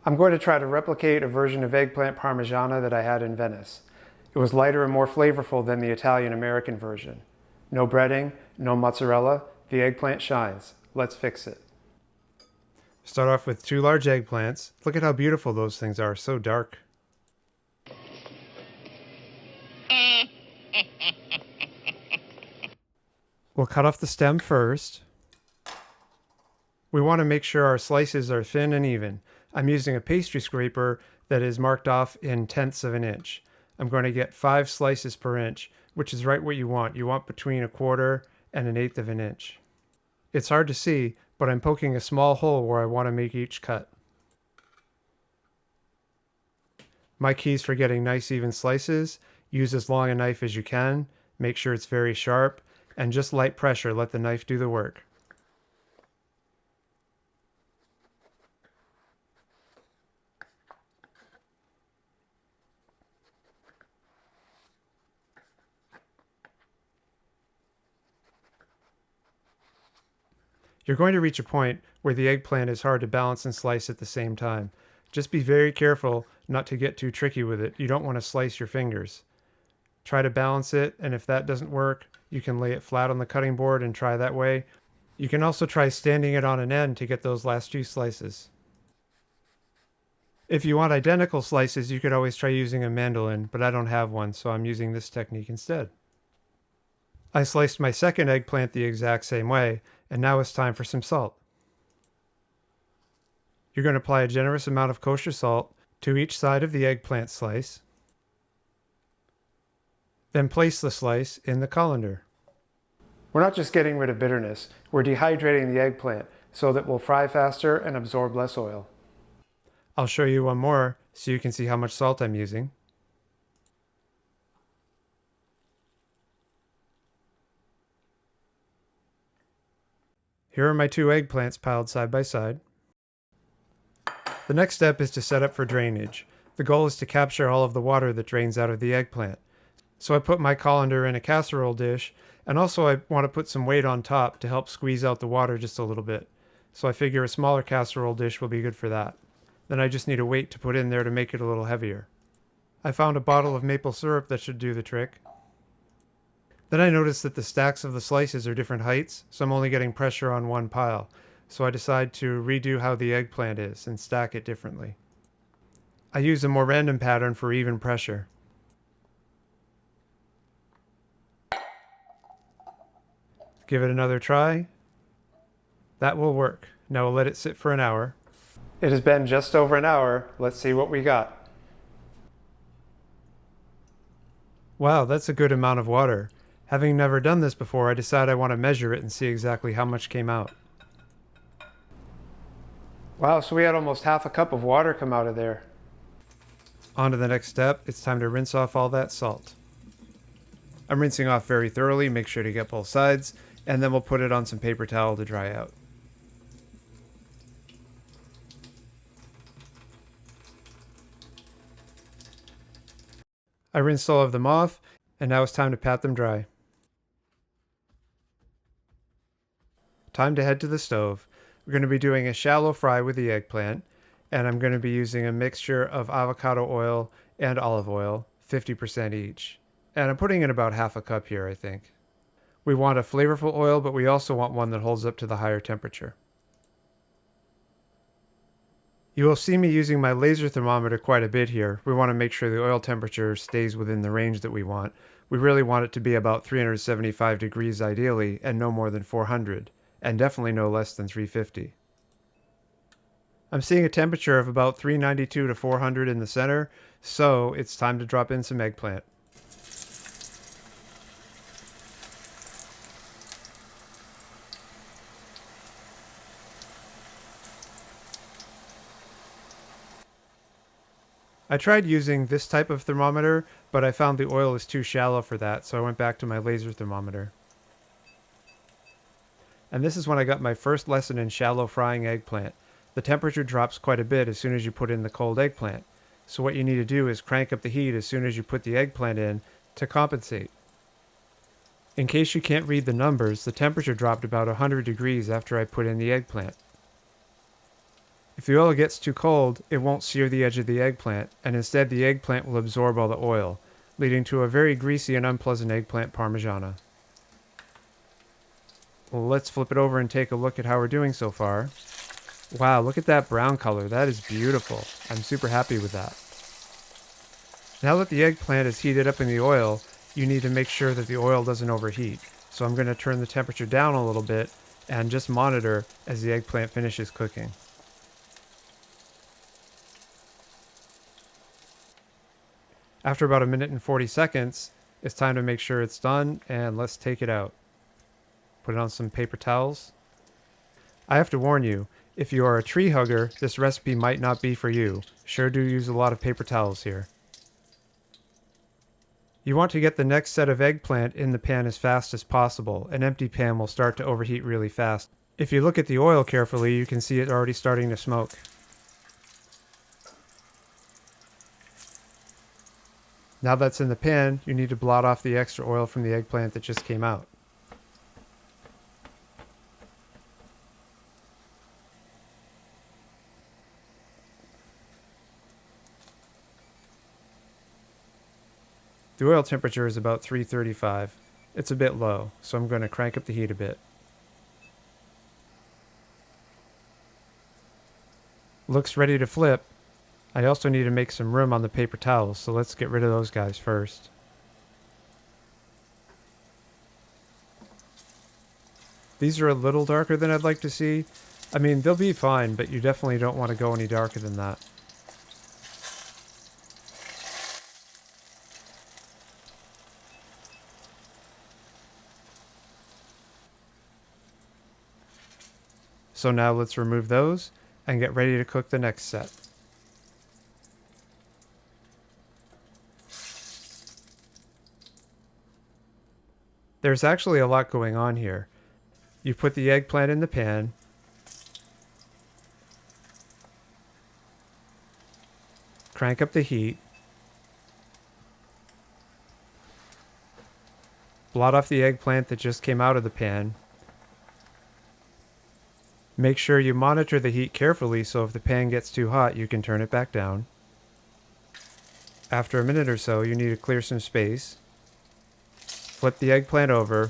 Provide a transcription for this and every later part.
I'm going to try to replicate a version of Eggplant Parmigiana that I had in Venice. It was lighter and more flavorful than the Italian-American version. No breading, no mozzarella, the eggplant shines. Let's fix it. Start off with 2 large eggplants. Look at how beautiful those things are, so dark. We'll cut off the stem first. We want to make sure our slices are thin and even. I'm using a pastry scraper that is marked off in tenths of an inch. I'm going to get 5 slices per inch, which is right what you want. You want between 1/4 and 1/8 of an inch. It's hard to see, but I'm poking a small hole where I want to make each cut. My keys for getting nice even slices: use as long a knife as you can, make sure it's very sharp, and just light pressure, let the knife do the work. You're going to reach a point where the eggplant is hard to balance and slice at the same time. Just be very careful not to get too tricky with it. You don't want to slice your fingers. Try to balance it, and if that doesn't work, you can lay it flat on the cutting board and try that way. You can also try standing it on an end to get those last 2 slices. If you want identical slices, you could always try using a mandolin, but I don't have one, so I'm using this technique instead. I sliced my second eggplant the exact same way, and now it's time for some salt. You're going to apply a generous amount of kosher salt to each side of the eggplant slice. Then place the slice in the colander. We're not just getting rid of bitterness, we're dehydrating the eggplant so that it will fry faster and absorb less oil. I'll show you one more so you can see how much salt I'm using. Here are my 2 eggplants piled side by side. The next step is to set up for drainage. The goal is to capture all of the water that drains out of the eggplant. So I put my colander in a casserole dish, and also I want to put some weight on top to help squeeze out the water just a little bit. So I figure a smaller casserole dish will be good for that. Then I just need a weight to put in there to make it a little heavier. I found a bottle of maple syrup that should do the trick. Then I noticed that the stacks of the slices are different heights, so I'm only getting pressure on one pile. So I decide to redo how the eggplant is and stack it differently. I use a more random pattern for even pressure. Give it another try. That will work. Now we'll let it sit for an hour. It has been just over an hour. Let's see what we got. Wow, that's a good amount of water. Having never done this before, I decide I want to measure it and see exactly how much came out. Wow, so we had almost half a cup of water come out of there. On to the next step. It's time to rinse off all that salt. I'm rinsing off very thoroughly, make sure to get both sides, and then we'll put it on some paper towel to dry out. I rinsed all of them off, and now it's time to pat them dry. Time to head to the stove. We're going to be doing a shallow fry with the eggplant, and I'm going to be using a mixture of avocado oil and olive oil, 50% each. And I'm putting in about half a cup here, I think. We want a flavorful oil, but we also want one that holds up to the higher temperature. You will see me using my laser thermometer quite a bit here. We want to make sure the oil temperature stays within the range that we want. We really want it to be about 375 degrees ideally, and no more than 400, and definitely no less than 350. I'm seeing a temperature of about 392 to 400 in the center, so it's time to drop in some eggplant. I tried using this type of thermometer, but I found the oil is too shallow for that, so I went back to my laser thermometer. And this is when I got my first lesson in shallow frying eggplant. The temperature drops quite a bit as soon as you put in the cold eggplant. So what you need to do is crank up the heat as soon as you put the eggplant in to compensate. In case you can't read the numbers, the temperature dropped about 100 degrees after I put in the eggplant. If the oil gets too cold, it won't sear the edge of the eggplant, and instead the eggplant will absorb all the oil, leading to a very greasy and unpleasant eggplant parmigiana. Well, let's flip it over and take a look at how we're doing so far. Wow, look at that brown color. That is beautiful. I'm super happy with that. Now that the eggplant is heated up in the oil, you need to make sure that the oil doesn't overheat. So I'm going to turn the temperature down a little bit and just monitor as the eggplant finishes cooking. After about 1 minute and 40 seconds, it's time to make sure it's done, and let's take it out. Put it on some paper towels. I have to warn you, if you are a tree hugger, this recipe might not be for you. Sure do use a lot of paper towels here. You want to get the next set of eggplant in the pan as fast as possible. An empty pan will start to overheat really fast. If you look at the oil carefully, you can see it already starting to smoke. Now that's in the pan, you need to blot off the extra oil from the eggplant that just came out. The oil temperature is about 335. It's a bit low, so I'm going to crank up the heat a bit. Looks ready to flip. I also need to make some room on the paper towels, so let's get rid of those guys first. These are a little darker than I'd like to see. I mean, they'll be fine, but you definitely don't want to go any darker than that. So now let's remove those and get ready to cook the next set. There's actually a lot going on here. You put the eggplant in the pan, crank up the heat, blot off the eggplant that just came out of the pan. Make sure you monitor the heat carefully so if the pan gets too hot, you can turn it back down. After a minute or so, you need to clear some space. Flip the eggplant over.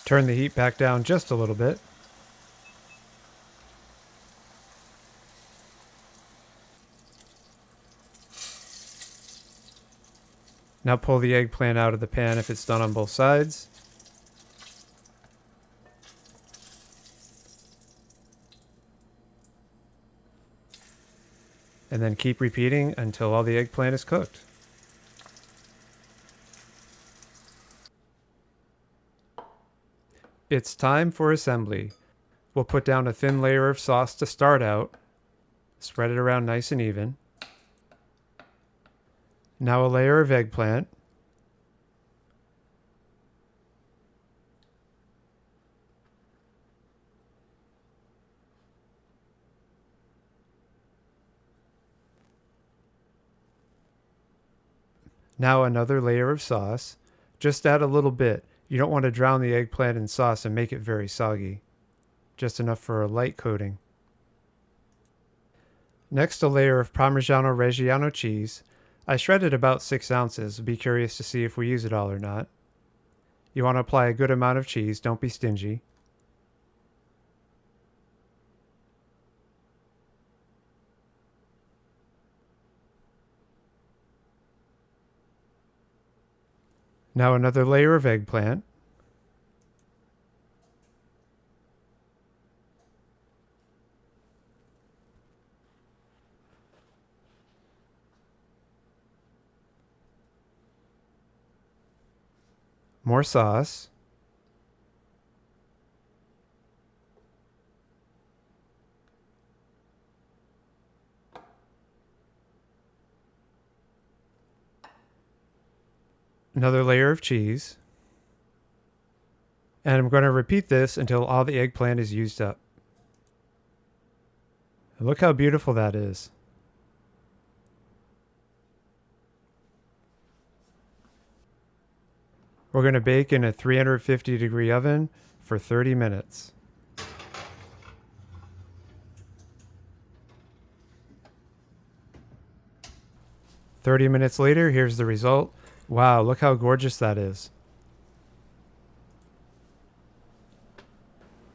Turn the heat back down just a little bit. Now pull the eggplant out of the pan if it's done on both sides. And then keep repeating until all the eggplant is cooked. It's time for assembly. We'll put down a thin layer of sauce to start out. Spread it around nice and even. Now a layer of eggplant. Now another layer of sauce. Just add a little bit. You don't want to drown the eggplant in sauce and make it very soggy. Just enough for a light coating. Next, a layer of Parmigiano Reggiano cheese. I shredded about 6 ounces. Be curious to see if we use it all or not. You want to apply a good amount of cheese. Don't be stingy. Now another layer of eggplant. More sauce. Another layer of cheese. And I'm going to repeat this until all the eggplant is used up. And look how beautiful that is. We're going to bake in a 350-degree oven for 30 minutes. "30 minutes later, here's the result. Wow, look how gorgeous that is.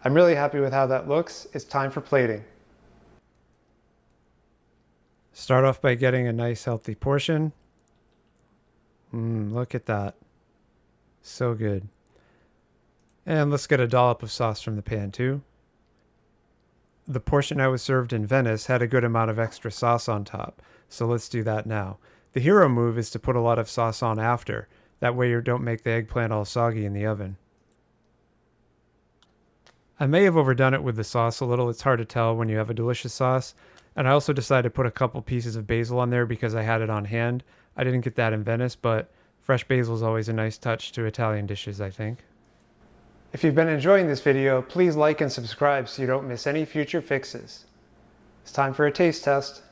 I'm really happy with how that looks. It's time for plating. Start off by getting a nice healthy portion. Look at that. So good. And let's get a dollop of sauce from the pan too. The portion I was served in Venice had a good amount of extra sauce on top, so let's do that now. The hero move is to put a lot of sauce on after. That way you don't make the eggplant all soggy in the oven. I may have overdone it with the sauce a little. It's hard to tell when you have a delicious sauce. And I also decided to put a couple pieces of basil on there because I had it on hand. I didn't get that in Venice, but fresh basil is always a nice touch to Italian dishes, I think. If you've been enjoying this video, please like and subscribe so you don't miss any future fixes. It's time for a taste test.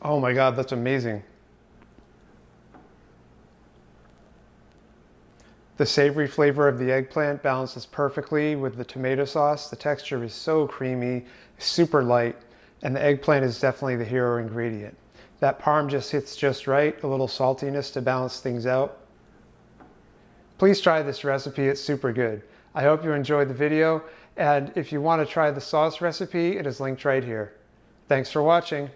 Oh my God, that's amazing. The savory flavor of the eggplant balances perfectly with the tomato sauce. The texture is so creamy, super light, and the eggplant is definitely the hero ingredient. That parm just hits just right, a little saltiness to balance things out. Please try this recipe, it's super good. I hope you enjoyed the video, and if you want to try the sauce recipe, it is linked right here. Thanks for watching.